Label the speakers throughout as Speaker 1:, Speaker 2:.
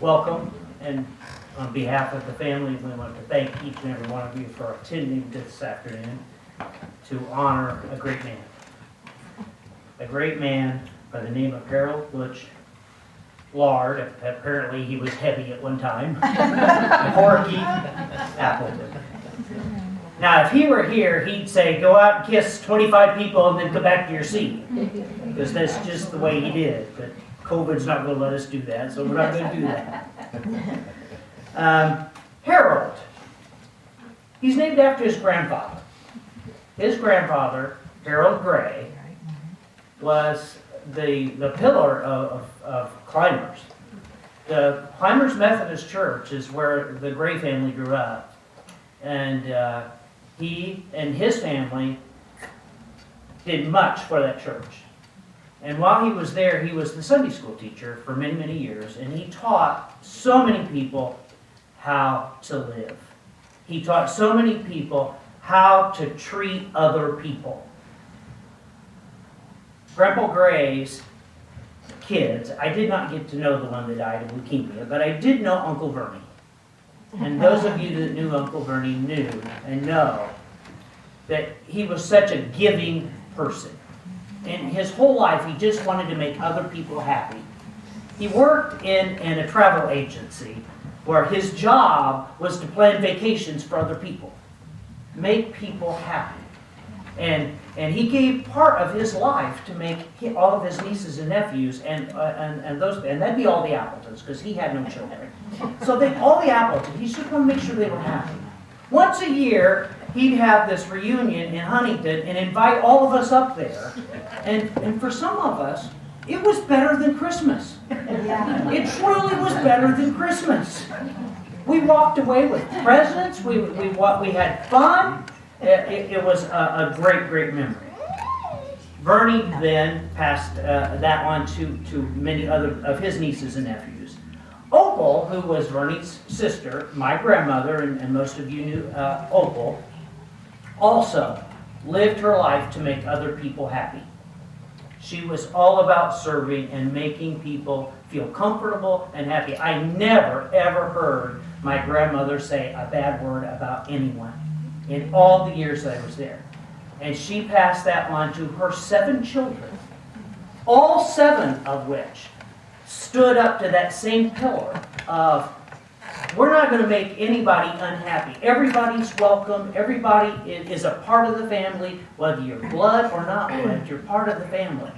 Speaker 1: welcome, and on behalf of the family, we want to thank each and every one of you for attending this afternoon to honor a great man. A great man by the name of Harold Butch Lard. Apparently he was heavy at one time. Porky Appleton. Now, if he were here, he'd say, go out and kiss 25 people and then go back to your seat. Because that's just the way he did. But COVID's not going to let us do that, so we're not going to do that. Harold. He's named after his grandfather. His grandfather, Harold Gray, was the pillar of Climbers. The Climbers Methodist Church is where the Gray family grew up. And he and his family did much for that church. And while he was there, he was the Sunday school teacher for many, many years. And he taught so many people how to live. He taught so many people how to treat other people. Grandpa Gray's kids, I did not get to know the one that died of leukemia, but I did know Uncle Vernie. And those of you that knew Uncle Vernie knew and know that he was such a giving person. In his whole life, he just wanted to make other people happy. He worked in a travel agency where his job was to plan vacations for other people. Make people happy. And he gave part of his life to make all of his nieces and nephews and that'd be all the Appletons, because he had no children. So all the Appletons, he just wanted to make sure they were happy. Once a year, he'd have this reunion in Huntington and invite all of us up there. And for some of us, it was better than Christmas. It truly was better than Christmas. We walked away with presents. We had fun. It was a great, great memory. Vernie then passed that on to many other of his nieces and nephews. Opal, who was Vernie's sister, my grandmother, and most of you knew Opal, also lived her life to make other people happy. She was all about serving and making people feel comfortable and happy. I never, ever heard my grandmother say a bad word about anyone in all the years that I was there. And she passed that on to her 7 children, all 7 of which stood up to that same pillar of, we're not going to make anybody unhappy. Everybody's welcome. Everybody is a part of the family, whether you're blood or not blood, you're part of the family.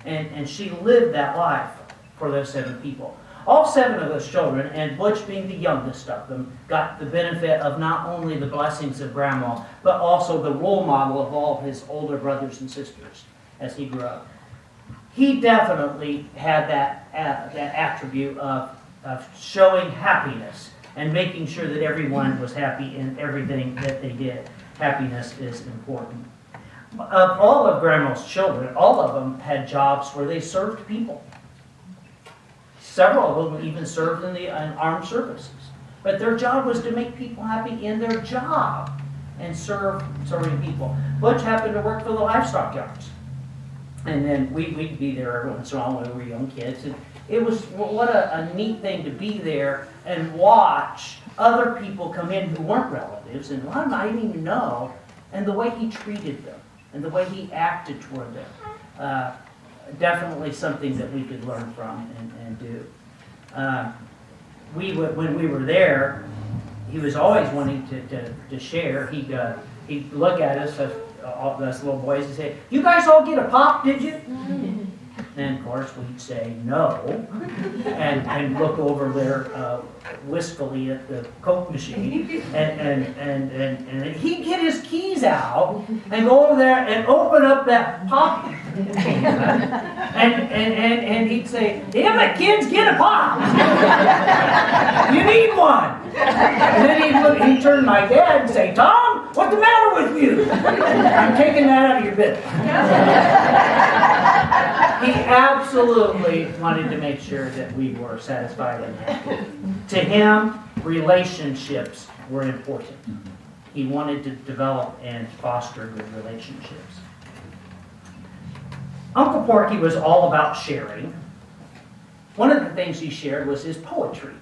Speaker 1: And she lived that life for those 7 people. All 7 of those children, and Butch being the youngest of them, got the benefit of not only the blessings of Grandma, but also the role model of all of his older brothers and sisters as he grew up. He definitely had that attribute of showing happiness and making sure that everyone was happy in everything that they did. Happiness is important. Of all of Grandma's children, all of them had jobs where they served people. Several of them even served in the armed services. But their job was to make people happy in their job and serving people. Butch happened to work for the livestock yards. And then we'd be there every once in a while when we were young kids. And it was what a neat thing to be there and watch other people come in who weren't relatives, and a lot of them I didn't even know, and the way he treated them and the way he acted toward them. Definitely something that we could learn from and do. When we were there, he was always wanting to share. He'd look at us, all us little boys, and say, "You guys all get a pop, did you?" And of course we'd say no, and look over there wistfully at the Coke machine, and he'd get his keys out and go over there and open up that pop can, and he'd say, "Damn it, kids, get a pop! You need one." And then he'd turn to my dad and say, "Tom, what's the matter with you?" "I'm taking that out of your bit." He absolutely wanted to make sure that we were satisfied and happy. To him, relationships were important. He wanted to develop and foster good relationships. Uncle Porky was all about sharing. One of the things he shared was his poetry.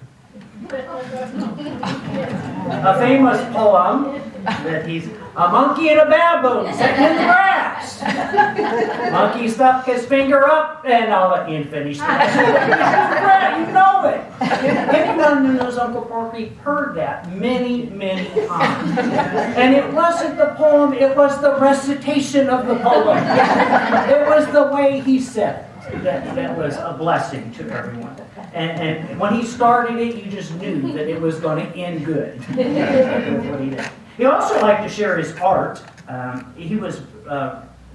Speaker 1: A famous poem that he's a monkey and a baboon sitting in the grass. Monkey stuck his finger up, and I'll let you finish that. You know it. Anyone who knows Uncle Porky heard that many, many times. And it wasn't the poem, it was the recitation of the poem. It was the way he said it that was a blessing to everyone. And when he started it, you just knew that it was going to end good. That's what he did. He also liked to share his art. He was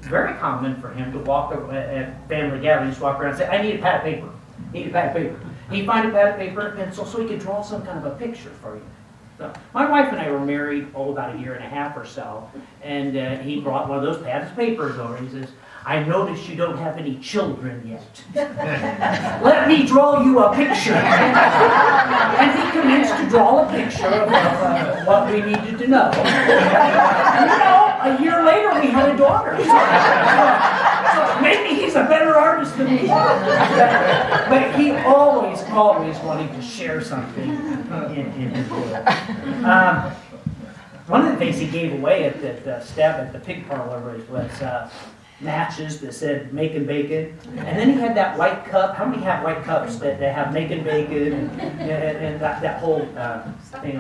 Speaker 1: very common for him to walk at family gatherings, walk around and say, I need a pad of paper. Need a pad of paper. He'd find a pad of paper and a pencil so he could draw some kind of a picture for you. So, my wife and I were married, about a year and a half or so, and he brought one of those pads of papers over. He says, I notice you don't have any children yet. Let me draw you a picture. And he commenced to draw a picture of what we needed to know. And, a year later we had a daughter. So maybe he's a better artist than me. But he always wanted to share something in his work. One of the things he gave away at the pig parlor was matches that said making bacon, and then he had that white cup. How many have white cups that have making bacon and that whole thing? Something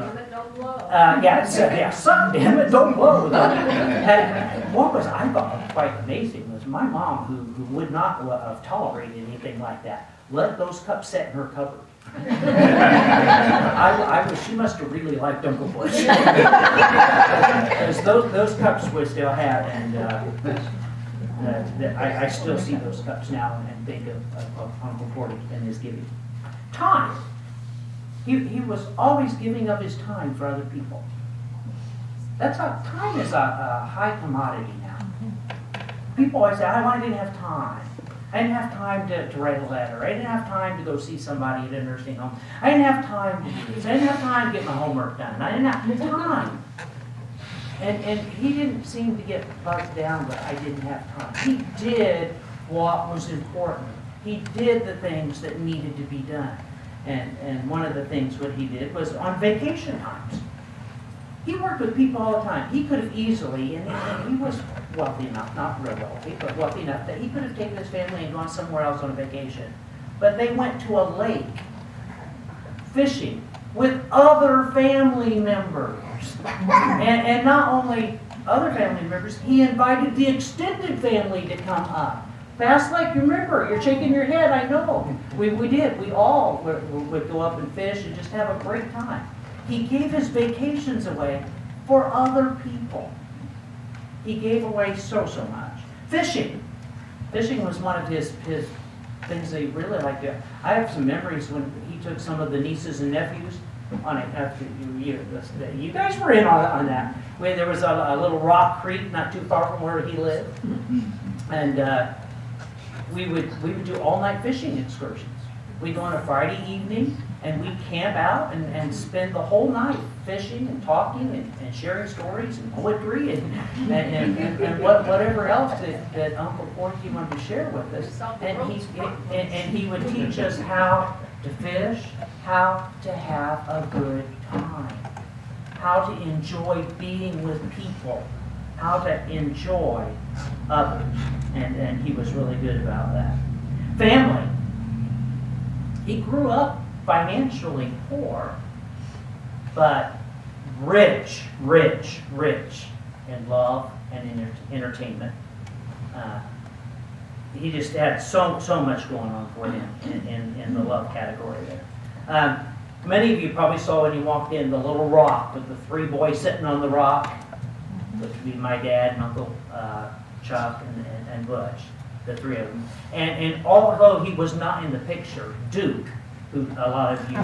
Speaker 1: damn it, don't blow. And what was I thought quite amazing was my mom, who would not have tolerated anything like that, let those cups sit in her cupboard. She must have really liked Uncle Bush. Because those cups we still have, and I still see those cups now and think of Uncle Porky and his giving. Time. He was always giving up his time for other people. Time is a high commodity now. People always say, I didn't have time. I didn't have time to write a letter. I didn't have time to go see somebody at a nursing home. I didn't have time to do this. I didn't have time to get my homework done. I didn't have time. And he didn't seem to get bugged down, but I didn't have time. He did what was important. He did the things that needed to be done. And one of the things what he did was on vacation times. He worked with people all the time. He could have easily, and he was wealthy enough, not real wealthy, but wealthy enough that he could have taken his family and gone somewhere else on a vacation. But they went to a lake fishing with other family members. And not only other family members, he invited the extended family to come up. Fast Lake, remember, you're shaking your head, I know. We did. We all would go up and fish and just have a great time. He gave his vacations away for other people. He gave away so much. Fishing. Fishing was one of his things that he really liked to do. I have some memories when he took some of the nieces and nephews on it. You guys were in on that. Where there was a little rock creek not too far from where he lived. And we would do all-night fishing excursions. We'd go on a Friday evening, and we'd camp out and spend the whole night fishing and talking and sharing stories and poetry and whatever else that Uncle Porky wanted to share with us. And he would teach us how to fish, how to have a good time, how to enjoy being with people, how to enjoy others. And he was really good about that. Family. He grew up financially poor, but rich in love and entertainment. He just had so much going on for him in the love category there. Many of you probably saw when you walked in the little rock with the three boys sitting on the rock, which would be my dad and Uncle Chuck and Butch, the three of them. And although he was not in the picture, Duke, who a lot of you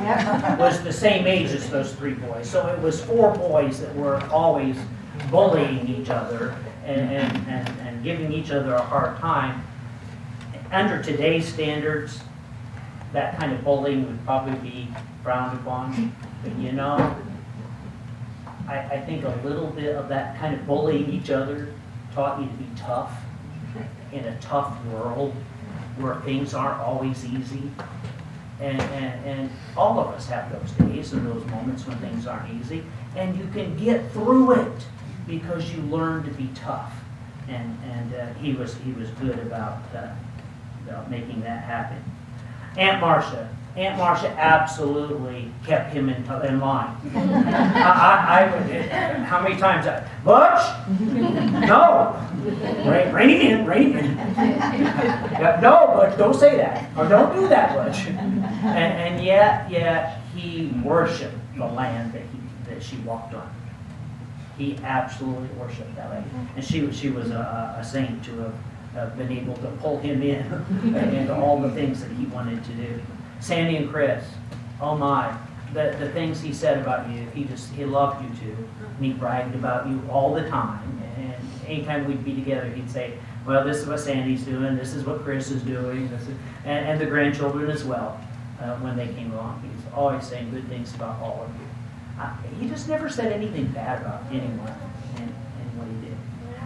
Speaker 1: was the same age as those three boys. So it was four boys that were always bullying each other and giving each other a hard time. Under today's standards, that kind of bullying would probably be frowned upon. But you know, I think a little bit of that kind of bullying each other taught you to be tough in a tough world where things aren't always easy. And all of us have those days and those moments when things aren't easy. And you can get through it because you learn to be tough. And he was good about making that happen. Aunt Marcia absolutely kept him in line. How many times Butch? No. Rein it in. No, Butch, don't say that. Or don't do that, Butch. And yet he worshiped the land that she walked on. He absolutely worshipped that land. And she was a saint to have been able to pull him in into all the things that he wanted to do. Sandy and Chris, oh my, the things he said about you, he loved you too. And he bragged about you all the time. And anytime we'd be together, he'd say, well, this is what Sandy's doing, this is what Chris is doing, and the grandchildren as well, when they came along. He's always saying good things about all of you. He just never said anything bad about anyone and what he did.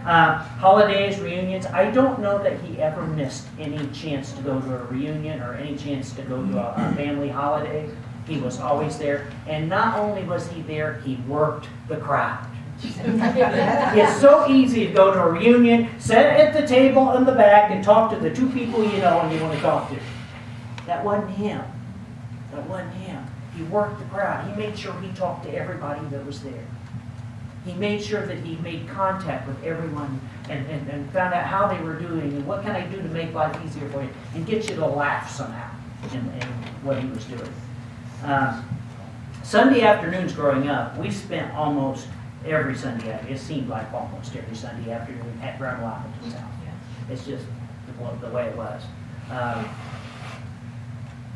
Speaker 1: Holidays, reunions, I don't know that he ever missed any chance to go to a reunion or any chance to go to a family holiday. He was always there. And not only was he there, he worked the crowd. It's so easy to go to a reunion, sit at the table in the back and talk to the two people you know and you want to talk to. That wasn't him. He worked the crowd. He made sure he talked to everybody that was there. He made sure that he made contact with everyone and found out how they were doing and what can I do to make life easier for you and get you to laugh somehow in what he was doing. Sunday afternoons growing up, we spent almost every Sunday, it seemed like almost every Sunday afternoon at Grandma Appleton's house. It's just the way it was.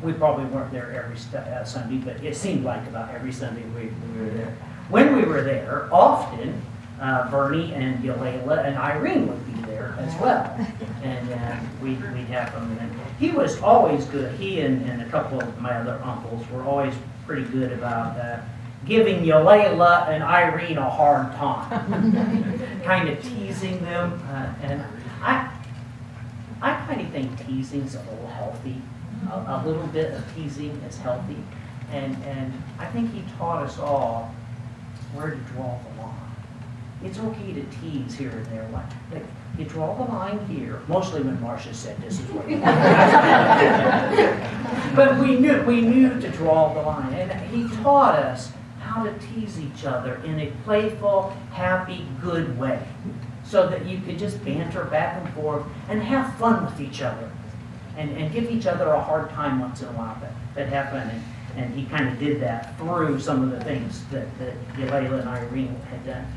Speaker 1: We probably weren't there every Sunday, but it seemed like about every Sunday we were there. When we were there, often Bernie and Yolanda and Irene would be there as well. And we'd have them. And he was always good. He and a couple of my other uncles were always pretty good about giving Yolanda and Irene a hard time. Kind of teasing them. And I kind of think teasing's a little healthy. A little bit of teasing is healthy. And I think he taught us all where to draw the line. It's okay to tease here and there. Like you draw the line here. Mostly when Marcia said this is where. But we knew to draw the line, and he taught us how to tease each other in a playful, happy, good way, so that you could just banter back and forth and have fun with each other, and give each other a hard time once in a while. That happened. And he kind of did that through some of the things that Yolanda and Irene had done.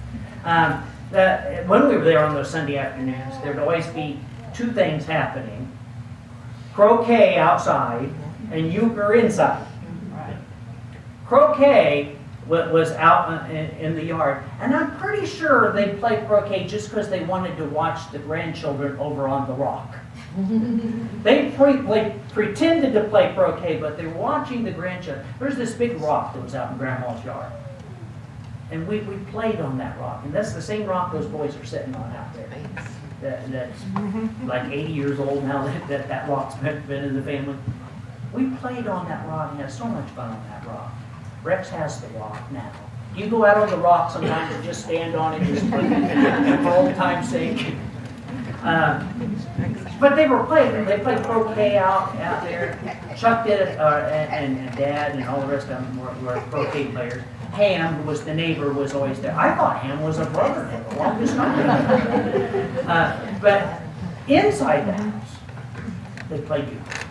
Speaker 1: When we were there on those Sunday afternoons, there would always be two things happening. Croquet outside and euchre inside. Croquet was out in the yard. And I'm pretty sure they played croquet just because they wanted to watch the grandchildren over on the rock. They pretended to play croquet, but they were watching the grandchildren. There's this big rock that was out in Grandma's yard. And we played on that rock. And that's the same rock those boys are sitting on out there. That's like 80 years old now that rock's been in the family. We played on that rock and had so much fun on that rock. Rex has the rock now. You go out on the rock sometimes and just stand on it just for old time's sake. But they were playing. They played croquet out there. Chuck did it, and Dad and all the rest of them were croquet players. Ham was the neighbor, was always there. I thought Ham was a brother for the longest time. But inside the house, they played euchre.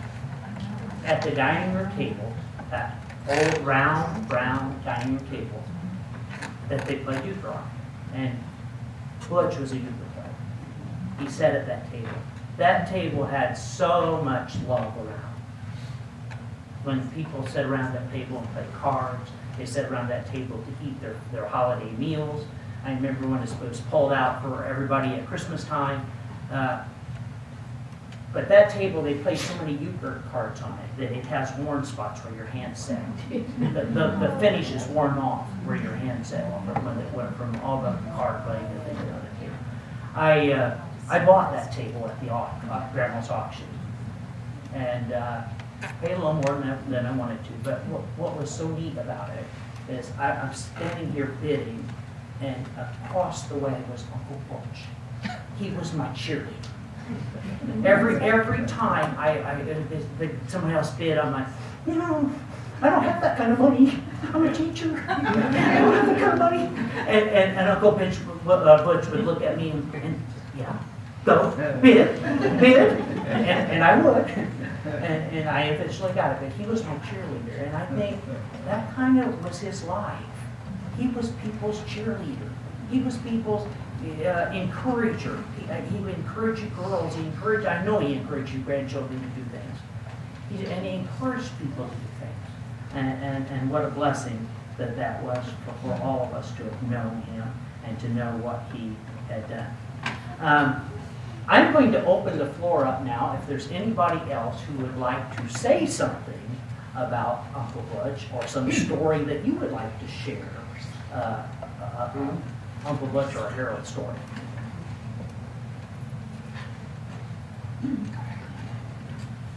Speaker 1: At the dining room table, that old round brown dining room table, that they played euchre on. And Butch was a euchre player. He sat at that table. That table had so much love around. When people sat around that table and played cards, they sat around that table to eat their holiday meals. I remember when it was pulled out for everybody at Christmas time. But that table, they played so many euchre cards on it that it has worn spots where your hand's set. The finish is worn off where your hand's set from all the card playing that they did on the table. I bought that table at the Grandma's auction. And paid a little more than I wanted to, but what was so neat about it is I'm standing here bidding, and across the way was Uncle Butch. He was my cheerleader. Every time someone else bid, I'm like, I don't have that kind of money. I'm a teacher. I don't have that kind of money. And Uncle Butch would look at me and yeah, go, bid. And I would. And I eventually got it. But he was my cheerleader. And I think that kind of was his life. He was people's cheerleader. He was people's encourager. He would encourage you girls. I know he encouraged you grandchildren to do things. And he encouraged people to do things. And what a blessing that was for all of us to have known him and to know what he had done. I'm going to open the floor up now if there's anybody else who would like to say something about Uncle Butch or some story that you would like to share. Uncle Butch or a Harold story.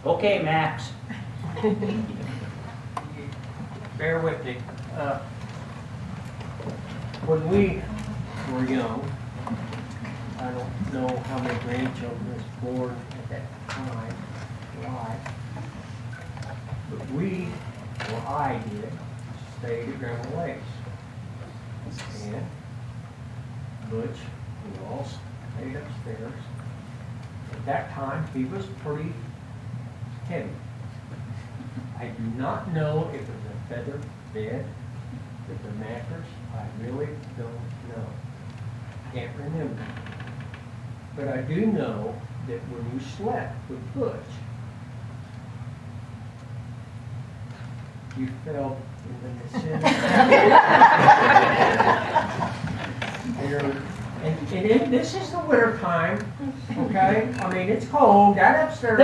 Speaker 1: Okay, Max.
Speaker 2: Bear with me. When we were young, I don't know how many grandchildren was born at that time, why, but we, or I did, stayed at Grandma Lake's. And Butch, we all stayed upstairs. At that time, he was pretty heavy. I do not know if it was a feather bed, if the mattress, I really don't know. Can't remember. But I do know that when you slept with Butch, you fell in the vicinity. And this is the winter time, okay? I mean, it's cold. That upstairs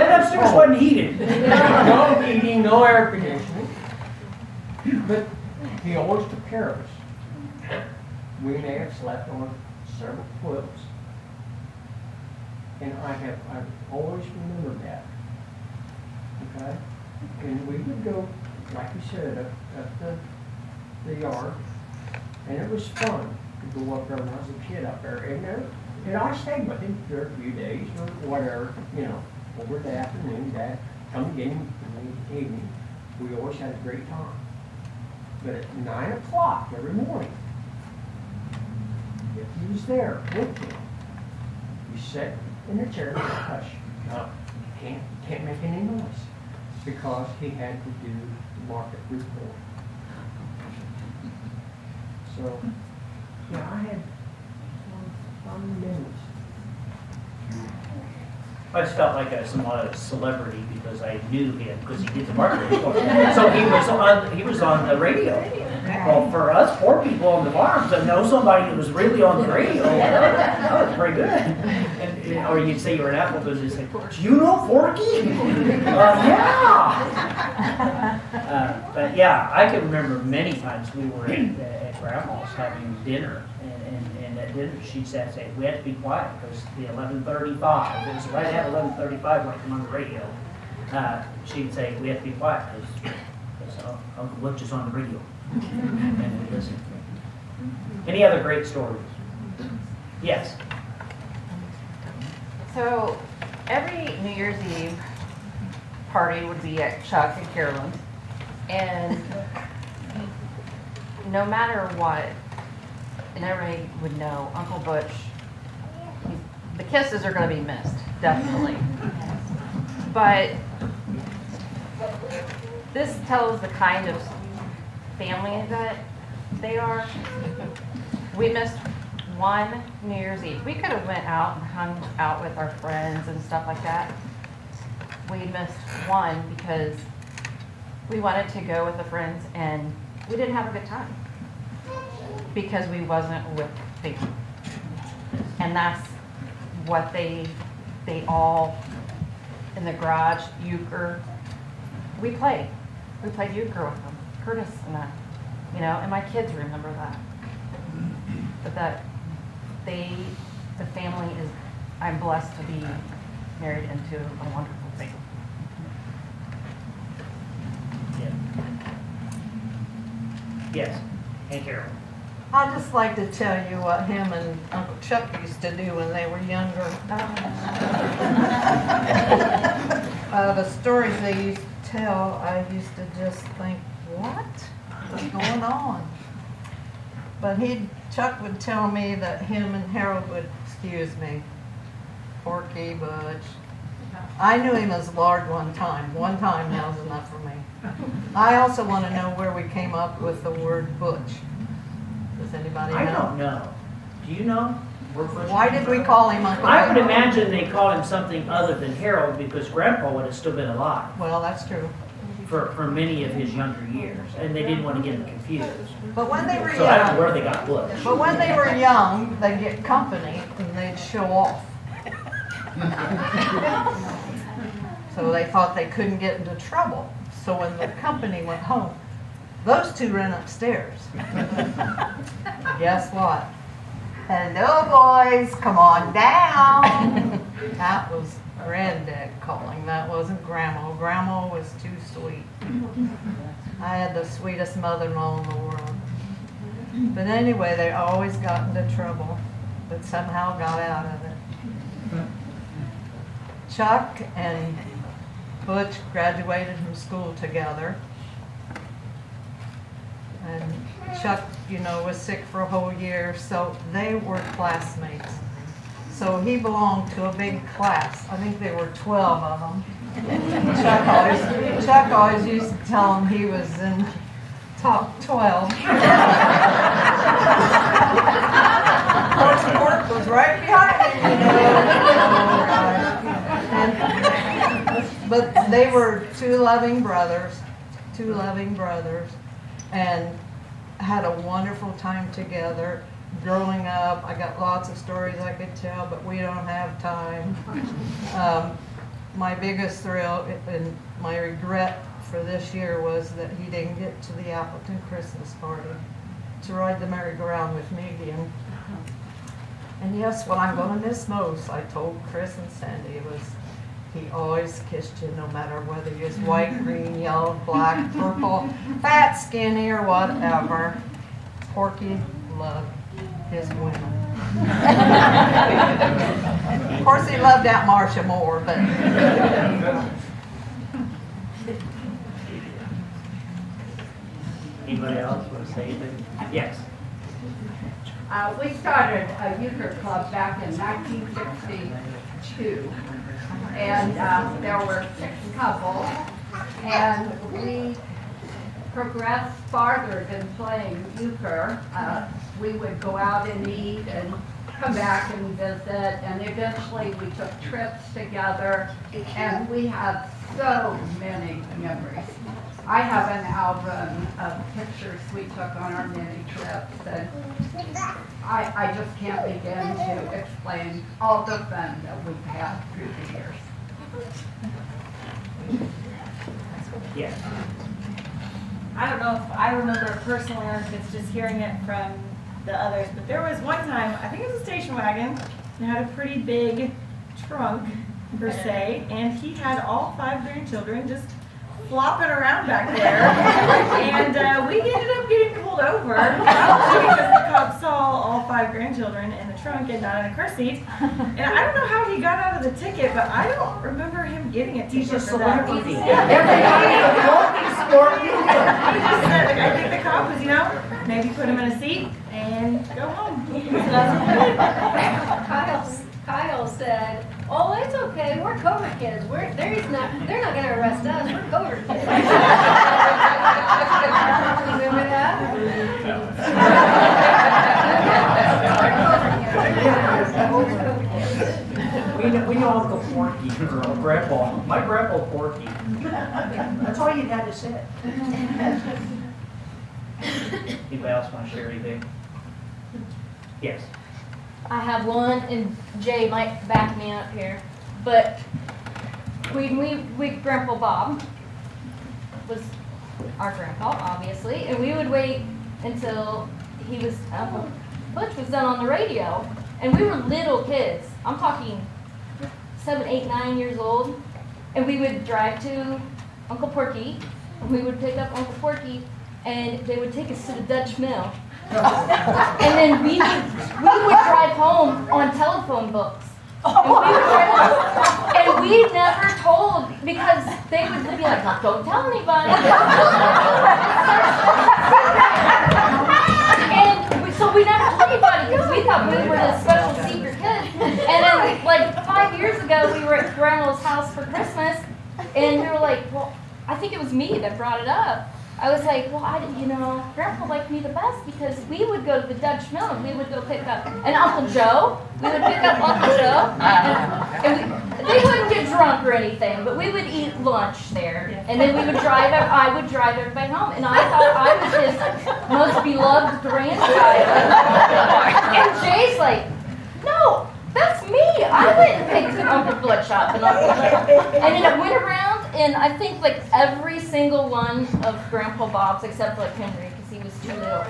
Speaker 1: wasn't heated.
Speaker 2: No heating, no air conditioning. But he always took care of us. We may have slept on several quilts. And I've always remembered that. Okay? And we would go, like you said, up the yard. And it was fun to go up there when I was a kid up there. And I stayed with him for a few days or whatever, over the afternoon, come again in the evening. We always had a great time. But at 9 o'clock every morning, if he was there with me, you sat in the chair and hush. No, you can't make any noise because he had to do the market report. So, yeah, I had fun memories.
Speaker 1: I just felt like I was somewhat of a celebrity because I knew him because he did the market report. So he was on the radio. Well, for us poor people on the farm to know somebody who was really on the radio, that was pretty good. And, or you'd say you were in Appleton and you'd say, "Do you know Porky?" Yeah. But yeah, I can remember many times we were at Grandma's having dinner. And at dinner, she'd say, we had to be quiet because the 11:35, it was right at 11:35 when I come on the radio. She'd say, we have to be quiet because Uncle Butch is on the radio. And we listen. Any other great stories? Yes.
Speaker 3: So every New Year's Eve party would be at Chuck and Carolyn's. And no matter what, and everybody would know, Uncle Butch, the kisses are going to be missed, definitely. But this tells the kind of family that they are. We missed one New Year's Eve. We could have went out and hung out with our friends and stuff like that. We missed one because we wanted to go with the friends and we didn't have a good time. Because we wasn't with people. And that's what they all, in the garage, euchre, we played. We played euchre with them, Curtis and I, and my kids remember that. But the family is, I'm blessed to be married into a wonderful family.
Speaker 1: Yes, and Carol.
Speaker 4: I'd just like to tell you what him and Uncle Chuck used to do when they were younger. The stories they used to tell, I used to just think, what's going on? But Chuck would tell me that him and Harold would, excuse me, Porky, Butch. I knew him as Lord one time. One time that was enough for me. I also want to know where we came up with the word Butch. Does anybody know?
Speaker 1: I don't know. Do you know?
Speaker 4: Why did we call him Uncle
Speaker 1: I would
Speaker 4: Harold?
Speaker 1: imagine they called him something other than Harold because Grandpa would have still been alive
Speaker 4: Well, that's true.
Speaker 1: for many of his younger years, and they didn't want to get him confused.
Speaker 4: But when they were
Speaker 1: So I don't know
Speaker 4: young,
Speaker 1: where they got Butch.
Speaker 4: but when they were young, they'd get company and they'd show off. So they thought they couldn't get into trouble. So when the company went home, those two ran upstairs. Guess what? Hello, boys, come on down. That was Granddad calling. That wasn't Grandma. Grandma was too sweet. I had the sweetest mother-in-law in the world. But anyway, they always got into trouble, but somehow got out of it. Chuck and Butch graduated from school together. And Chuck, was sick for a whole year, so they were classmates. So he belonged to a big class. I think there were 12 of them. Chuck always used to tell him he was in top 12. Pork was right behind him, But they were two loving brothers, and had a wonderful time together. Growing up, I got lots of stories I could tell, but we don't have time. My biggest thrill and my regret for this year was that he didn't get to the Appleton Christmas party to ride the merry-go-round with me again. And yes, what I'm going to miss most, I told Chris and Sandy, was he always kissed you no matter whether you was white, green, yellow, black, purple, fat, skinny, or whatever. Porky loved his women. Of course, he loved Aunt Marcia more, but...
Speaker 1: Anybody else want to say anything? Yes.
Speaker 5: We started a euchre club back in 1962, and there were 6 couples, and we progressed farther than playing euchre. We would go out and eat and come back and visit, and eventually we took trips together, and we have so many memories. I have an album of pictures we took on our many trips, and I just can't begin to explain all the fun that we've had through the years.
Speaker 1: Yes.
Speaker 6: I don't know if I remember it personally or if it's just hearing it from the others, but there was one time, I think it was a station wagon, and had a pretty big trunk, per se, and he had all 5 grandchildren just flopping around back there, and we ended up getting pulled over, probably because the cops saw all 5 grandchildren in the trunk and not in a car seat, and I don't know how he got out of the ticket, but I don't remember him getting a
Speaker 1: He's a
Speaker 6: t-shirt for that.
Speaker 1: celebrity.
Speaker 6: He just said, like, I think the cop was, maybe put him in a seat and go home.
Speaker 7: Kyle said, "Oh, it's okay. We're Cobra kids. They're not going to arrest us. We're Cobra kids." Remember that?
Speaker 1: We know Uncle Porky, or Grandpa. My Grandpa Porky. That's all you had to say. Anybody else want to share anything? Yes.
Speaker 7: I have one, and Jay might back me up here, but we Grandpa Bob was our grandpa, obviously, and we would wait until he was, Butch was done on the radio, and we were little kids. I'm talking 7, 8, 9 years old, and we would drive to Uncle Porky, and we would pick up Uncle Porky and they would take us to the Dutch Mill. And then we would drive home on telephone books. And we never told, because they would be like, "Oh, don't tell anybody." So we never told anybody because we thought we were the special secret kids. And then like 5 years ago, we were at Grandma's house for Christmas, and we were like, well, I think it was me that brought it up. I was like, well, Grandpa liked me the best because we would go to the Dutch Mill and we would go pick up, and Uncle Joe, we would pick up Uncle Joe, and they wouldn't get drunk or anything, but we would eat lunch there, and then I would drive everybody home, and I thought I was his most beloved grandchild. And Jay's like, no, that's me. I went and picked Uncle Bloodshot and Uncle Joe. And then it went around, and I think like every single one of Grandpa Bob's, except for like Henry, because he was too little.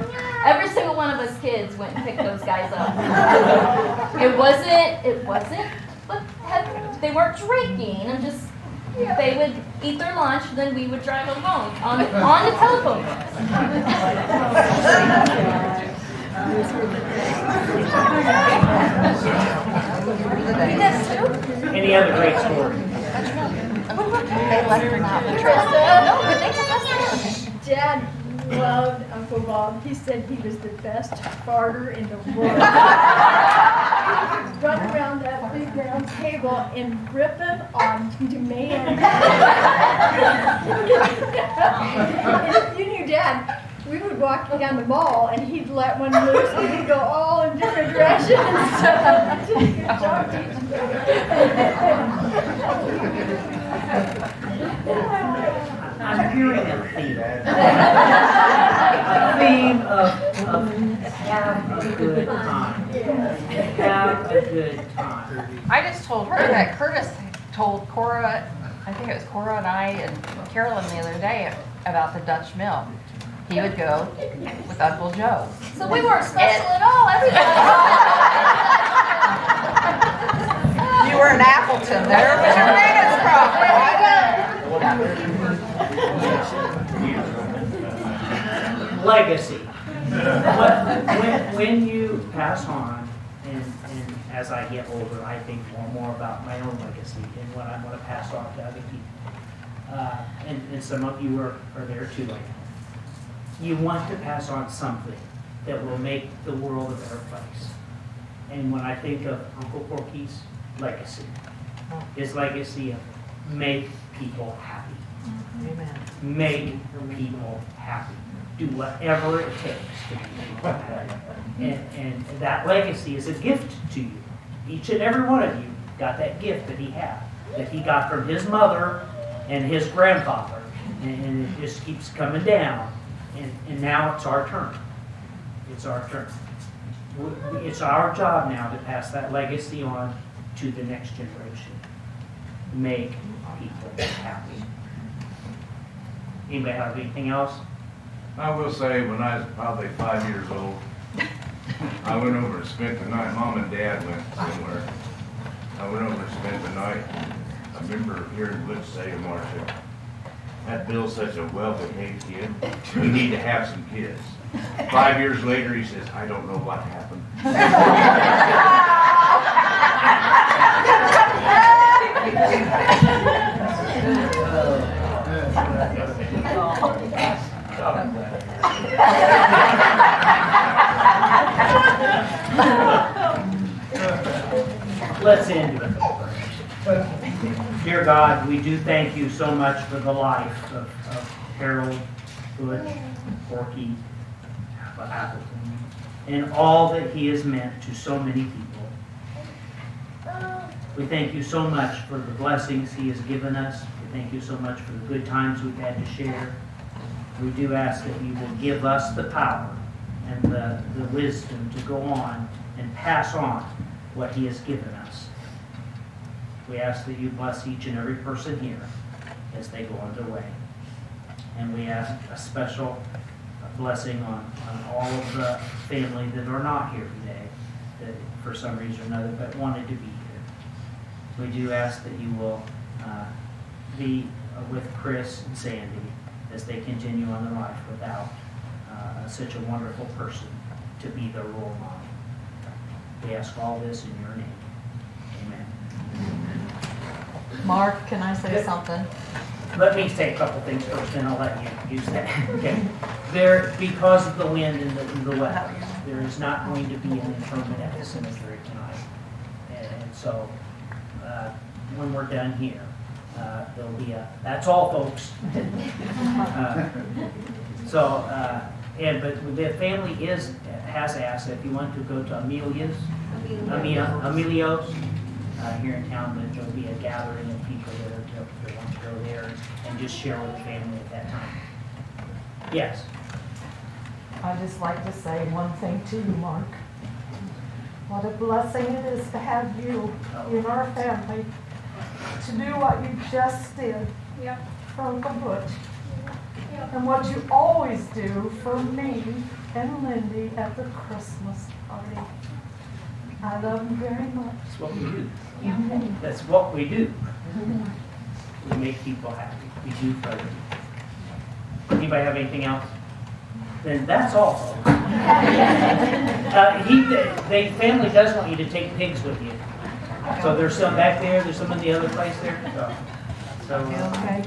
Speaker 7: Every single one of us kids went and picked those guys up. It wasn't, they weren't drinking, and just, they would eat their lunch, and then we would drive them home on the telephone.
Speaker 1: Any other great story?
Speaker 3: They let her not. No, but they took us there.
Speaker 8: Dad loved Uncle Bob. He said he was the best farter in the world. He would run around that big round table and rip him on demand. And if you knew Dad, we would walk down the mall and he'd let one loose and we'd go all in different directions. So he did a good job teaching
Speaker 1: I'm hearing a theme. A theme of have a good time. Have a good time.
Speaker 3: I just told her that Curtis told Cora, I think it was Cora and I and Carolyn the other day about the Dutch Mill. He would go with Uncle Joe.
Speaker 7: So we weren't special at all.
Speaker 3: You were in Appleton. There was your biggest problem.
Speaker 1: Legacy. When you pass on, and as I get older, I think more and more about my own legacy and what I want to pass on to other people. And some of you are there too. Like, you want to pass on something that will make the world a better place. And when I think of Uncle Porky's legacy, his legacy of make people happy.
Speaker 3: Amen.
Speaker 1: Make people happy. Do whatever it takes to make people happy. And that legacy is a gift to you. Each and every one of you got that gift that he had, that he got from his mother and his grandfather. And it just keeps coming down. And now it's our turn. It's our turn. It's our job now to pass that legacy on to the next generation. Make people happy. Anybody have anything else?
Speaker 9: I will say, when I was probably 5 years old, I went over and spent the night. Mom and Dad went somewhere. I went over and spent the night. I remember hearing Butch say to Marcia, "That Bill's such a well-behaved kid. We need to have some kids." 5 years later, he says, "I don't know what happened."
Speaker 1: Let's end with a prayer. Dear God, we do thank you so much for the life of Harold, Butch, Porky, Appleton, and all that he has meant to so many people. We thank you so much for the blessings he has given us. We thank you so much for the good times we've had to share. We do ask that you will give us the power and the wisdom to go on and pass on what he has given us. We ask that you bless each and every person here as they go on their way. And we ask a special blessing on all of the family that are not here today, that for some reason or another, but wanted to be here. We do ask that you will be with Chris and Sandy as they continue on their life without such a wonderful person to be their role model. We ask all this in your name. Amen.
Speaker 4: Mark, can I say something?
Speaker 1: Let me say a couple things first, then I'll let you use that. Okay. There, because of the wind and the weather, there is not going to be an interment at the cemetery tonight. And so, when we're done here, there'll be that's all, folks. But the family has asked if you want to go to Emilio's here in town, that there'll be a gathering of people that want to go there and just share with the family at that time. Yes.
Speaker 10: I'd just like to say one thing to you, Mark. What a blessing it is to have you in our family to do what you just did for Uncle Butch. And what you always do for me and Lindy at the Christmas party. I love you very much.
Speaker 1: That's what we do. That's what we do. We make people happy. We do for them. Anybody have anything else? Then that's all, folks. The family does want you to take pigs with you. So there's some back there, there's some in the other place there.
Speaker 10: Okay.